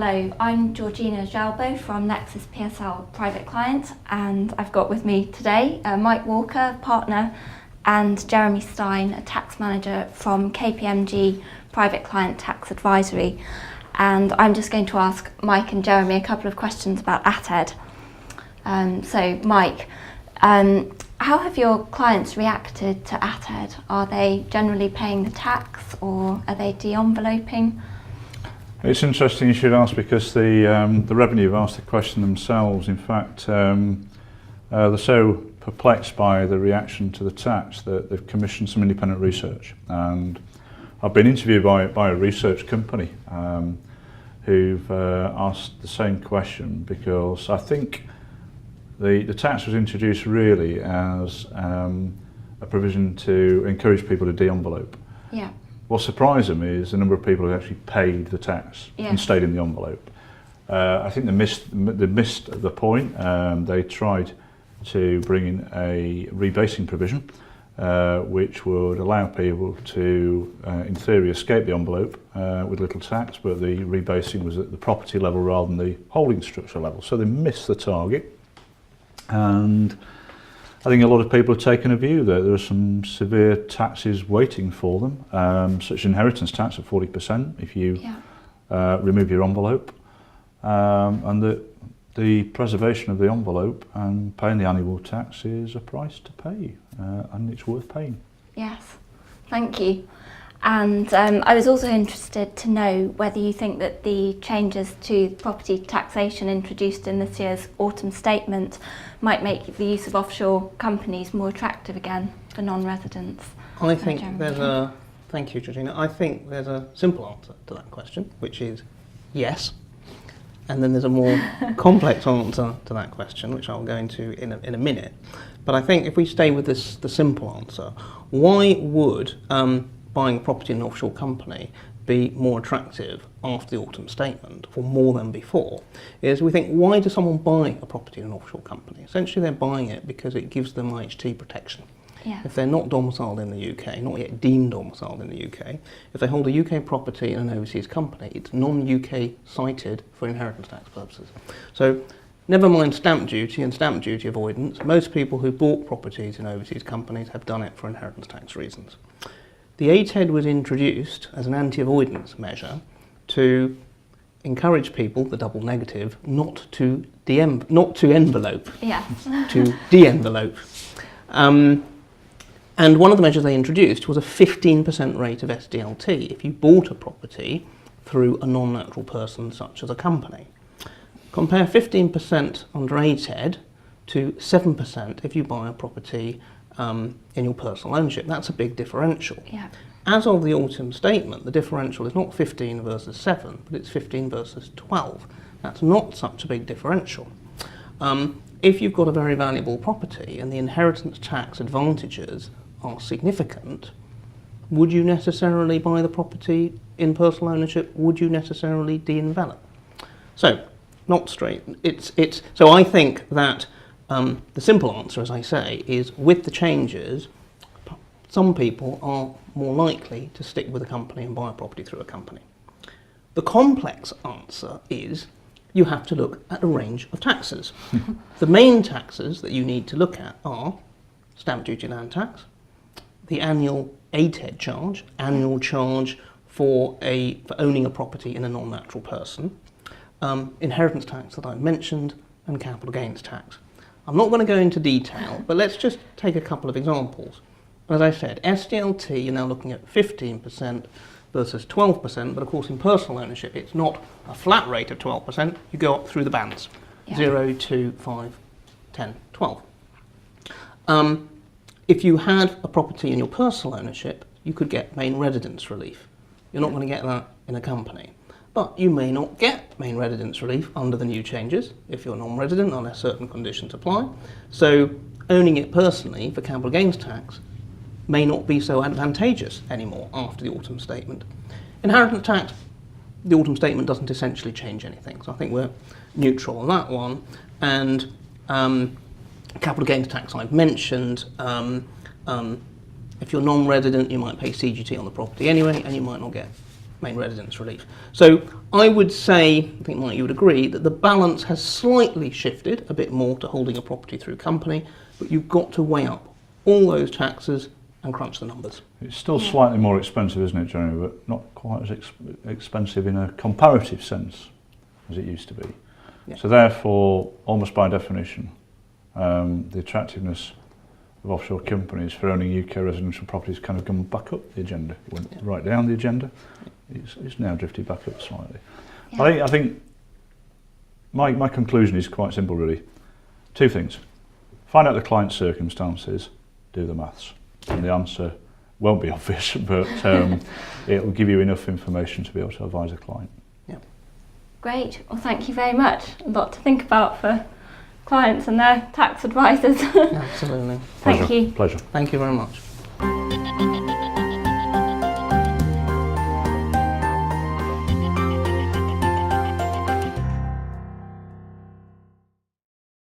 Hello, I'm Georgina Jalbaud from LexisPSL Private Client, and I've got with me today Mike Walker, partner, and Jeremy Stein, a tax manager from KPMG Private Client Tax Advisory. And I'm just going to ask Mike and Jeremy a couple of questions about ATED. So Mike, how have your clients reacted to ATED? Are they generally paying the tax, or are they de-enveloping? It's interesting you should ask, because the revenue have asked the question themselves. In fact, they're so perplexed by the reaction to the tax that they've commissioned some independent research. And I've been interviewed by a research company who've asked the same question, because I think the tax was introduced really as a provision to encourage people to de-envelope. Yeah. What surprised them is the number of people who actually paid the tax and stayed in the envelope. I think they missed the point. They tried to bring in a rebasing provision, which would allow people to, in theory, escape the envelope with little tax, but the rebasing was at the property level rather than the holding structure level. So they missed the target. And I think a lot of people have taken a view that there are some severe taxes waiting for them, such as inheritance tax at 40% if you remove your envelope, and that the preservation of the envelope and paying the annual tax is a price to pay, and it's worth paying. Yes, thank you. And I was also interested to know whether you think that the changes to property taxation introduced in this year's autumn statement might make the use of offshore companies more attractive again for non-residents. I think thank you, Georgina. I think there's a simple answer to that question, which is yes. And then there's a more complex answer to that question, which I'll go into in a minute. But I think if we stay with the simple answer, why would buying a property in an offshore company be more attractive after the autumn statement, or more than before, is we think, why does someone buy a property in an offshore company? Essentially they're buying it because it gives them IHT protection. Yeah. If they're not domiciled in the UK, not yet deemed domiciled in the UK, if they hold a UK property in an overseas company, it's non-UK cited for inheritance tax purposes. So never mind stamp duty and stamp duty avoidance, most people who bought properties in overseas companies have done it for inheritance tax reasons. The ATED was introduced as an anti-avoidance measure to encourage people, the double negative, not to envelope, to de-envelope. And one of the measures they introduced was a 15% rate of SDLT if you bought a property through a non-natural person such as a company. Compare 15% under ATED to 7% if you buy a property in your personal ownership. That's a big differential. Yeah. As of the autumn statement, the differential is not 15 versus 7, but it's 15 versus 12. That's not such a big differential. If you've got a very valuable property and the inheritance tax advantages are significant, would you necessarily buy the property in personal ownership? Would you necessarily de-envelop? So, not straight. So I think that the simple answer, as I say, is with the changes, some people are more likely to stick with a company and buy a property through a company. The complex answer is you have to look at a range of taxes. The main taxes that you need to look at are stamp duty land tax, the annual ATED charge, annual charge for owning a property in a non-natural person, inheritance tax that I've mentioned, and capital gains tax. I'm not going to go into detail, but let's just take a couple of examples. As I said, SDLT, you're now looking at 15% versus 12%, but of course in personal ownership it's not a flat rate of 12%, you go up through the bands, 0, 2, 5, 10, 12. If you had a property in your personal ownership, you could get main residence relief. You're not going to get that in a company. But you may not get main residence relief under the new changes if you're non-resident unless certain conditions apply. So owning it personally for capital gains tax may not be so advantageous anymore after the autumn statement. Inheritance tax, the autumn statement doesn't essentially change anything, so I think we're neutral on that one. And capital gains tax I've mentioned. If you're non-resident, you might pay CGT on the property anyway, and you might not get main residence relief. So I would say, I think Mike, you would agree, that the balance has slightly shifted a bit more to holding a property through company, but you've got to weigh up all those taxes and crunch the numbers. It's still slightly more expensive, isn't it, Jeremy, but not quite as expensive in a comparative sense as it used to be. Yeah. So therefore, almost by definition, the attractiveness of offshore companies for owning UK residential properties kind of gone back up the agenda. It went right down the agenda. It's now drifted back up slightly. I think my conclusion is quite simple, really. Two things. Find out the client's circumstances, do the maths. And the answer won't be obvious, but it will give you enough information to be able to advise a client. Yeah. Great. Well, thank you very much. A lot to think about for clients and their tax advisors. Absolutely. Thank you. Pleasure. Thank you very much.